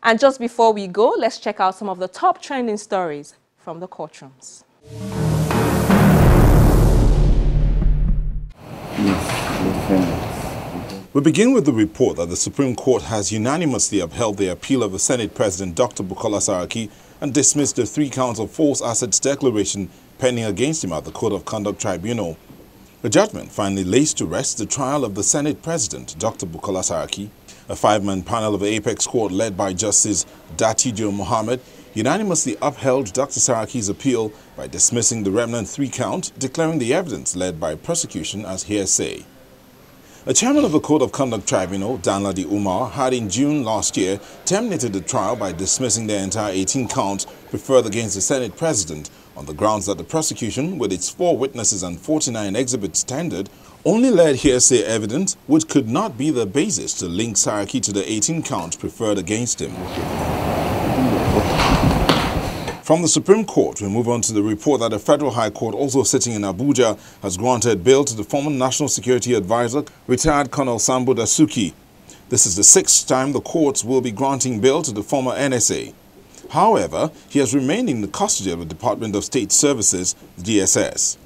And just before we go, let's check out some of the top trending stories from the courtrooms. We begin with the report that the Supreme Court has unanimously upheld the appeal of the Senate President Dr. Bukola Saraki and dismissed the 3 counts of false assets declaration pending against him at the Code of Conduct Tribunal. The judgment finally lays to rest the trial of the Senate President Dr. Bukola Saraki. A 5-man panel of the Apex Court led by Justice Datijo Mohammed unanimously upheld Dr. Saraki's appeal by dismissing the remnant 3 count, declaring the evidence led by prosecution as hearsay. The chairman of the Code of Conduct Tribunal, Danladi Umar, had in June last year terminated the trial by dismissing the entire 18 counts preferred against the Senate President on the grounds that the prosecution, with its 4 witnesses and 49 exhibits tendered, only led hearsay evidence which could not be the basis to link Saraki to the 18 counts preferred against him. From the Supreme Court, we move on to the report that the Federal High Court, also sitting in Abuja, has granted bail to the former National Security Advisor, retired Colonel Sambo Dasuki. This is the 6th time the courts will be granting bail to the former NSA. However, he has remained in the custody of the Department of State Services, DSS.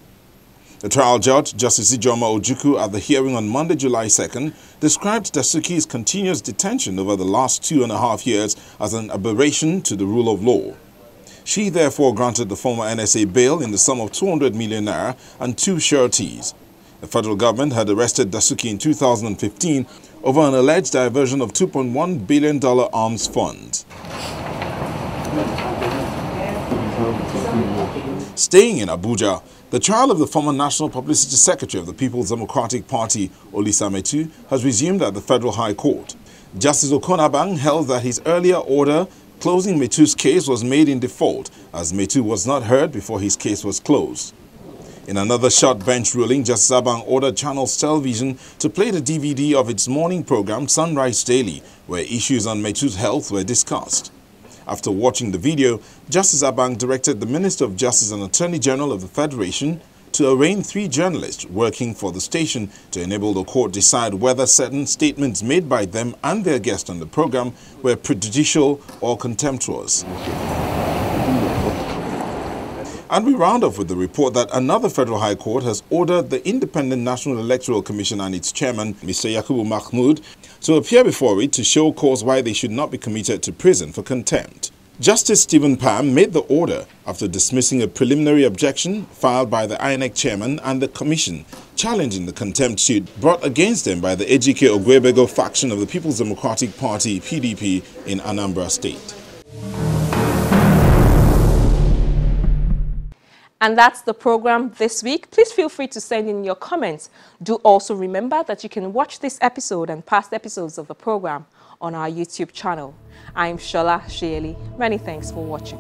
The trial judge, Justice Ijoma Ojukwu, at the hearing on Monday, July 2nd, described Dasuki's continuous detention over the last 2.5 years as an aberration to the rule of law. She therefore granted the former NSA bail in the sum of 200 million naira and 2 sureties. The federal government had arrested Dasuki in 2015 over an alleged diversion of $2.1 billion arms funds. Staying in Abuja, the trial of the former National Publicity Secretary of the People's Democratic Party, Olisa Metuh, has resumed at the Federal High Court. Justice Okonabang held that his earlier order closing Metuh's case was made in default, as Metuh was not heard before his case was closed. In another short bench ruling, Justice Abang ordered Channels Television to play the DVD of its morning program, Sunrise Daily, where issues on Metuh's health were discussed. After watching the video, Justice Abang directed the Minister of Justice and Attorney General of the Federation to arraign 3 journalists working for the station to enable the court decide whether certain statements made by them and their guest on the program were prejudicial or contemptuous. And we round off with the report that another Federal High Court has ordered the Independent National Electoral Commission and its chairman, Mr. Yakubu Mahmood, to appear before it to show cause why they should not be committed to prison for contempt. Justice Stephen Pam made the order after dismissing a preliminary objection filed by the INEC chairman and the commission challenging the contempt suit brought against them by the Ejike Ogwebego faction of the People's Democratic Party, PDP, in Anambra State. And that's the program this week. Please feel free to send in your comments. Do also remember that you can watch this episode and past episodes of the program on our YouTube channel. I'm Shola Shieli. Many thanks for watching.